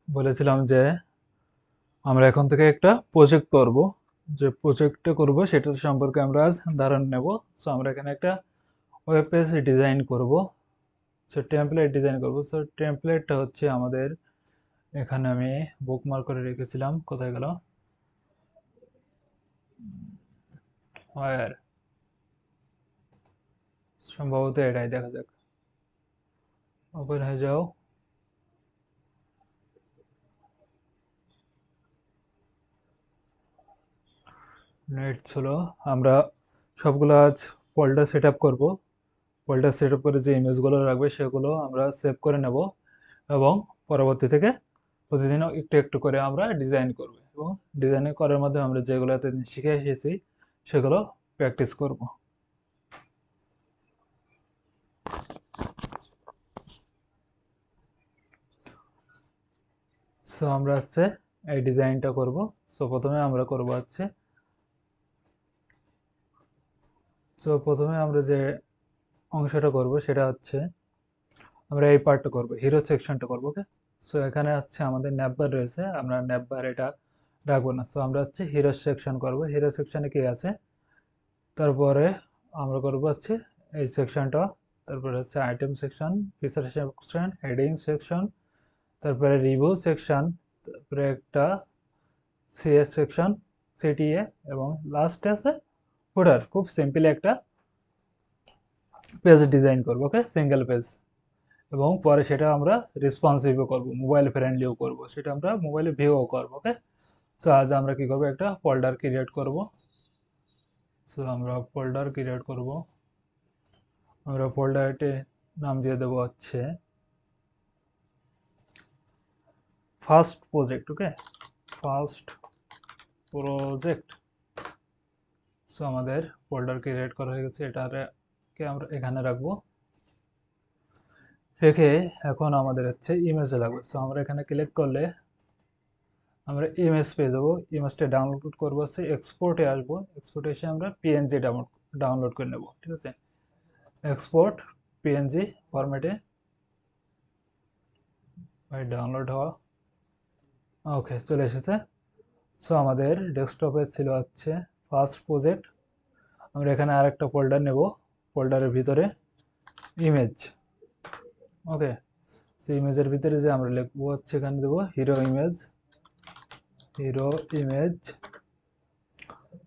বলেছিলাম যে আমরা এখন থেকে একটা প্রজেক্ট করব। যে প্রজেক্টটা করব সেটার সম্পর্কে আমরা আজ ধারণা নেব। সো আমরা এখানে একটা ওয়েব পেজ ডিজাইন করব। সো টেমপ্লেট ডিজাইন করব। সো টেমপ্লেটটা হচ্ছে আমাদের, এখানে আমি বুকমার্ক করে রেখেছিলাম, কোথায় গেল, ওয়্যার, সম্ভবত এটাই, দেখা যাক, ওপেন হয়ে যাও। নেট ছিল। আমরা সবগুলো আজ ফোল্ডার সেট আপ করবো। ফোল্ডার সেট আপ করে যে ইমেজগুলো রাখবে সেগুলো আমরা সেভ করে নেব, এবং পরবর্তী থেকে প্রতিদিন একটু একটু করে আমরা ডিজাইন করব, এবং ডিজাইন করার মাধ্যমে আমরা যেগুলো এতদিন শিখে এসেছি সেগুলো প্র্যাকটিস করব। সো আমরা হচ্ছে এই ডিজাইনটা করব। সো প্রথমে আমরা করব হচ্ছে, প্রথমে আমরা যে অংশটা করব সেটা হচ্ছে আমরা এই পার্টটা করব, হিরো সেকশনটা করব। ওকে। সো এখানে হচ্ছে আমাদের ন্যাপবার রয়েছে, আমরা ন্যাপবার এটা রাখবো না। সো আমরা হচ্ছে হিরো সেকশন করব। হিরো সেকশনে কি আছে, তারপরে আমরা করব হচ্ছে এই সেকশনটা, তারপরে হচ্ছে item section, feature section, heading section, তারপরে রিভিউ সেকশন, তারপরে একটা সিএস সেকশন, সিটিএ, এবং লাস্টে আছে ফুটার। খুব সিম্পলি একটা পেজ ডিজাইন করবো, ওকে, সিঙ্গেল পেজ। এবং পরে সেটা আমরা রেসপন্সিভও করব, মোবাইল ফ্রেন্ডলিও করব, সেটা আমরা মোবাইলে ভিউও করবো। ওকে। সো আজ আমরা কি করবো, একটা ফোল্ডার ক্রিয়েট করব। সো আমরা ফোল্ডার ক্রিয়েট করব। আমরা ফোল্ডারটি নাম দিয়ে দেবো হচ্ছে ফার্স্ট প্রজেক্ট। ওকে, ফার্স্ট প্রজেক্ট। সো আমাদের ফোল্ডার ক্রিয়েট করা হয়ে গেছে, এটাকে আমরা এখানে রাখবো। রেখে এখন আমাদের হচ্ছে ইমেজ লাগবে। সো আমরা এখানে ক্লিক করলে আমরা ইমেজ পেয়ে যাবো। ইমেজটা ডাউনলোড করবো হচ্ছে এক্সপোর্টে আসবো। এক্সপোর্টে এসে আমরা পিএনজি ডাউনলোড করে নেব। ঠিক আছে, এক্সপোর্ট পিএনজি ফরম্যাটে ডাউনলোড হওয়া। ওকে, চলে এসেছে। সো আমাদের ডেস্কটপে ছিল হচ্ছে ফার্স্ট প্রজেক্ট। আমরা এখানে আরেকটা ফোল্ডার নেব, ফোল্ডারের ভিতরে ইমেজ। ওকে, সেই ইমেজের ভিতরে যে আমরা লিখবো হচ্ছে, এখানে দেবো হিরো ইমেজ, হিরো ইমেজ।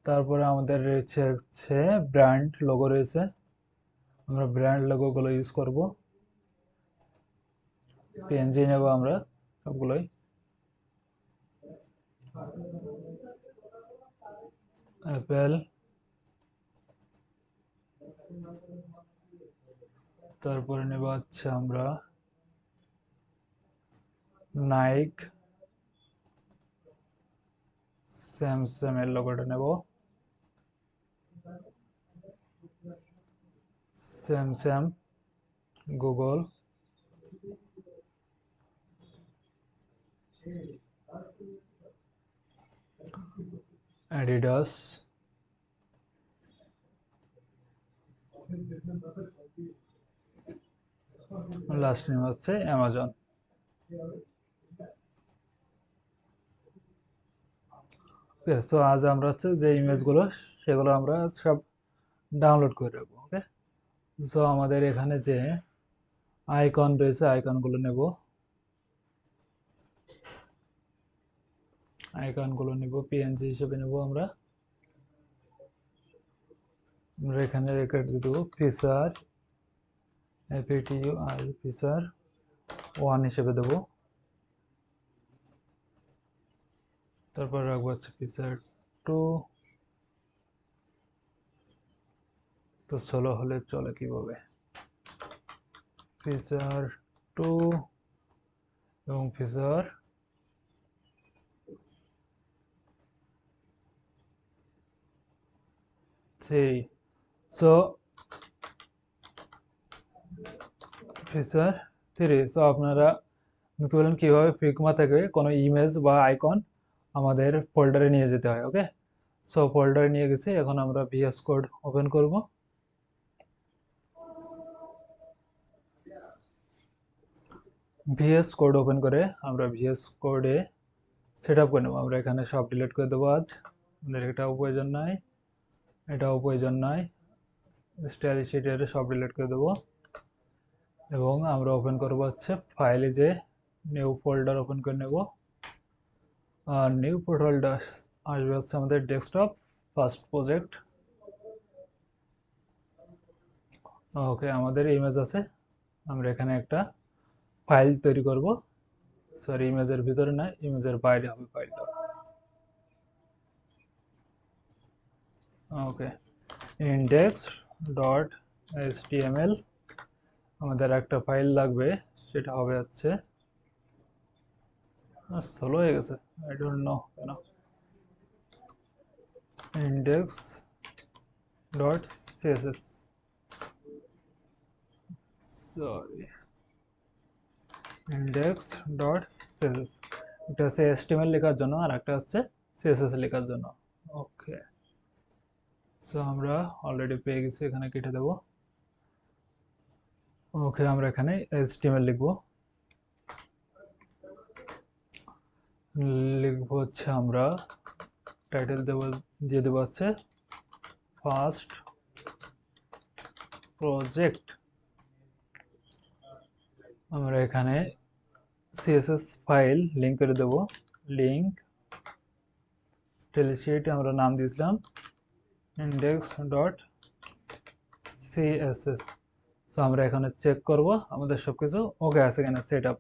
তারপরে আমাদের রয়েছে হচ্ছে ব্র্যান্ড লোগো রয়েছে, আমরা ব্র্যান্ড লোগোগুলো ইউজ করব। পিএনজি নেব আমরা সবগুলোই, অ্যাপেল, তারপরে নেব হচ্ছে আমরা নাইক, স্যামসাং এর লোগোটা নেব, Samsung, Google, Adidas, last name হচ্ছে অ্যামাজন। ওকে, সো আজ আমরা হচ্ছে যে ইমেজগুলো সেগুলো আমরা সব ডাউনলোড করে রাখবো। ওকে। সো আমাদের এখানে যে আইকন রয়েছে আইকনগুলো নেব, আইকনগুলো নেব পিএনজি হিসেবে নেব আমরা। আমরা এখানে রেখে দেবো ফিচার, এফএটিইউআর, ফিচার 1 হিসেবে দেবো। তারপর রাখবো হচ্ছে ফিচার 2। তো ষোলো হলে চলে কিভাবে, ফিচার 2 এবং ফিচার 3। So feature 3। সো আপনারা দেখতে পেলেন কীভাবে ফিগমা থেকে কোনো ইমেজ বা আইকন আমাদের ফোল্ডারে নিয়ে যেতে হয়। ওকে। সো ফোল্ডারে নিয়ে গেছি, এখন আমরা ভিএস কোড ওপেন করব। ভিএস কোড ওপেন করে আমরা ভিএস কোডে সেট আপ করে নেবো। আমরা এখানে সব ডিলিট করে দেবো আজ, আমাদের এটাও প্রয়োজন নাই, এটাও প্রয়োজন নাই, স্টাইল শিটের সব ডিলিট করে দেবো। এবং আমরা ওপেন করবো হচ্ছে ফাইলে যে নিউ ফোল্ডার ওপেন করে নেব। আর নিউ ফোল্ডার আসবে হচ্ছে আমাদের ডেস্কটপ ফার্স্ট প্রজেক্ট। ওকে, আমাদের ইমেজ আছে, আমরা এখানে একটা ফাইল তৈরি করব। সরি, ইমেজের ভিতরে না, ইমেজের বাইরে হবে ফাইলটা। ওকে, ইন্ডেক্স ডট এইচটিএমএল, আমাদের একটা ফাইল লাগবে, সেটা হবে হচ্ছে স্লো হয়ে গেছে, আই ডোন্ট নো কেন। Index dot CSS, sorry, index dot CSS. একটা হচ্ছে এচটিএমএল লেখার জন্য আর একটা হচ্ছে সিএসএস লেখার জন্য। ওকে, সো আমরা অলরেডি পেয়ে গেছি, এখানে কেটে দেব। ওকে, আমরা এখানে এইচটিএমএল লিখবো, হচ্ছে আমরা টাইটেল দেবো, দিয়ে দেবো হচ্ছে ফার্স্ট প্রজেক্ট। আমরা এখানে সিএসএস ফাইল লিঙ্ক করে দেব, লিঙ্ক স্টাইল শিট আমরা নাম দিয়েছিলাম ইন্ডেক্স ডট সিএসএস। সো আমরা এখানে চেক করব আমাদের সবকিছু ওকে আছে কিনা, সেট আপ।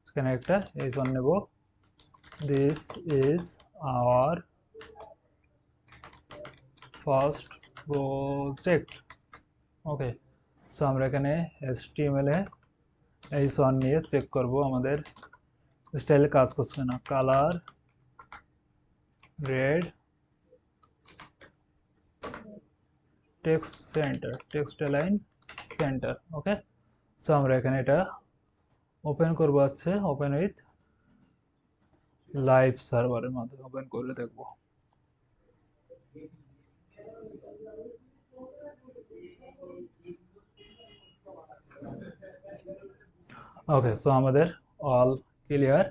এখানে একটা এইচ1 নেব, this is our first project. Okay, so আমরা এখানে HTML এ এইচ1 নিয়ে চেক করব আমাদের স্টাইলে কাজ করছে কিনা। Colour red, text centre, text align centre. Okay, so আমরা এখানে এটা ওপেন করব, আছে ওপেন উইথ লাইভ সার্ভারের মাধ্যমে ওপেন করলে দেখব। ওকে, সো আমাদের অল ক্লিয়ার।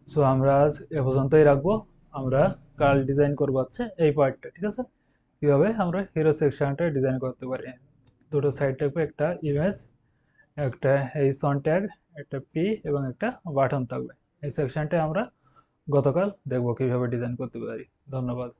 সো আমরা আজ এ পর্যন্তই রাখবো। আমরা কাল ডিজাইন করবো হচ্ছে এই পার্টটা, ঠিক আছে? কীভাবে আমরা হিরো সেকশনটা ডিজাইন করতে পারি। দুটো সাইড থাকবে, একটা ইমেজ, একটা এইচ1 ট্যাগ, একটা পি এবং একটা বাটন থাকবে। এই সেকশনটা আমরা গতকাল দেখবো কীভাবে ডিজাইন করতে পারি। ধন্যবাদ।